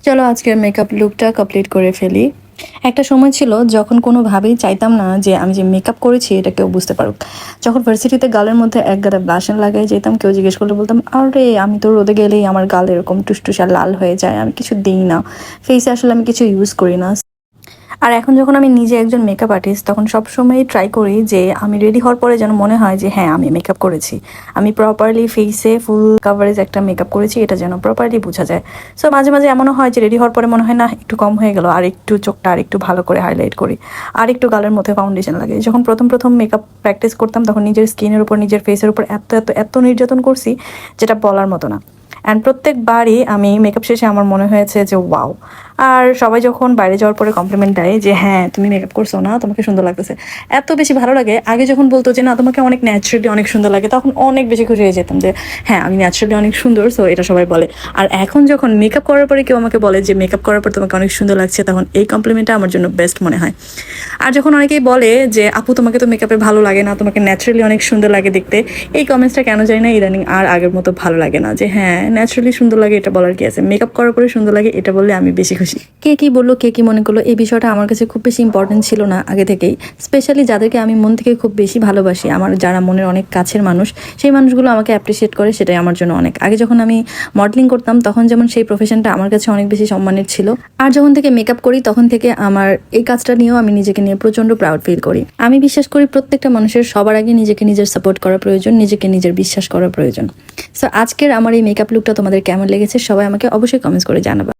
চলো আজকের মেকআপ লুকটা কমপ্লিট করে ফেলি। একটা সময় ছিল যখন কোনোভাবেই চাইতাম না যে আমি যে মেকআপ করেছি এটা কেউ বুঝতে পারুক। যখন ভার্সিটিতে গালের মধ্যে এক গাদা ব্লাশন লাগাই যেতাম, কেউ জিজ্ঞেস করলে বলতাম আরে আমি তো রোদে গেলেই আমার গাল এরকম টুসটুসা লাল হয়ে যায়, আমি কিছু দিই না ফেসে, আসলে আমি কিছু ইউজ করি না। আর এখন যখন আমি নিজে একজন মেকআপ আর্টিস্ট, তখন সবসময়ই ট্রাই করি যে আমি রেডি হওয়ার পরে যেন মনে হয় যে হ্যাঁ আমি মেকআপ করেছি, আমি প্রপারলি ফেসে ফুল কাভারেজ একটা মেকআপ করেছি, এটা যেন প্রপারলি বোঝা যায়। সো মাঝে মাঝে এমনও হয় যে রেডি হওয়ার পরে মনে হয় না একটু কম হয়ে গেল, আর একটু চোখটা আর একটু ভালো করে হাইলাইট করি, আর একটু গালের মধ্যে ফাউন্ডেশন লাগে। যখন প্রথম প্রথম মেকআপ প্র্যাকটিস করতাম তখন নিজের স্কিনের উপর নিজের ফেসের উপর এত এত এত নির্যাতন করছি যেটা বলার মতো না। অ্যান্ড প্রত্যেকবারই আমি মেকআপ শেষে আমার মনে হয়েছে যে ওয়াও। আর সবাই যখন বাইরে যাওয়ার পরে কমপ্লিমেন্ট দেয় যে হ্যাঁ তুমি মেকআপ করছো না, তোমাকে সুন্দর লাগতেছে, এত বেশি ভালো লাগে। আগে যখন বলতো যে না তোমাকে অনেক ন্যাচারালি অনেক সুন্দর লাগে, তখন অনেক বেশি খুশি হয়ে যেতাম যে হ্যাঁ আমি ন্যাচারালি অনেক সুন্দর, সো এটা সবাই বলে। আর এখন যখন মেকআপ করার পরে কেউ আমাকে বলে যে মেকআপ করার পর তোমাকে অনেক সুন্দর লাগছে, তখন এই কমপ্লিমেন্টটা আমার জন্য বেস্ট মনে হয়। আর যখন অনেকেই বলে যে আপু তোমাকে তো মেকআপে ভালো লাগে না, তোমাকে ন্যাচারালি অনেক সুন্দর লাগে দেখতে, এই কমেন্টসটা কেন জানি না ইদানিং আর আগের মতো ভালো লাগে না। যে হ্যাঁ ন্যাচারালি সুন্দর লাগে এটা বলার কি আছে, মেকআপ করার পরে সুন্দর লাগে এটা বললে আমি বেশি খুশি। কে কি বললো, কে কি মনে করলো, এই বিষয়টা আমার কাছে খুব বেশি ইম্পর্টেন্ট ছিল না আগে থেকেই। স্পেশালি যাদেরকে আমি মন থেকে খুব বেশি ভালোবাসি, আমার যারা মনের অনেক কাছের মানুষ, সেই মানুষগুলো আমাকে অ্যাপ্রিসিয়েট করে, সেটাই আমার জন্য অনেক। আগে যখন আমি মডেলিং করতাম তখন যেমন সেই প্রফেশনটা আমার কাছে অনেক বেশি সম্মানের ছিল, আর যখন থেকে মেকআপ করি তখন থেকে আমার এই কাজটা নিয়েও আমি নিজেকে নিয়ে প্রচন্ড প্রাউড ফিল করি। আমি বিশ্বাস করি প্রত্যেকটা মানুষের সবার আগে নিজেকে নিজের সাপোর্ট করা প্রয়োজন, নিজেকে নিজের বিশ্বাস করা প্রয়োজন। সো আজকের আমার এই মেকআপ লুকটা তোমাদের কেমন লেগেছে সবাই আমাকে অবশ্যই কমেন্টস করে জানাবে।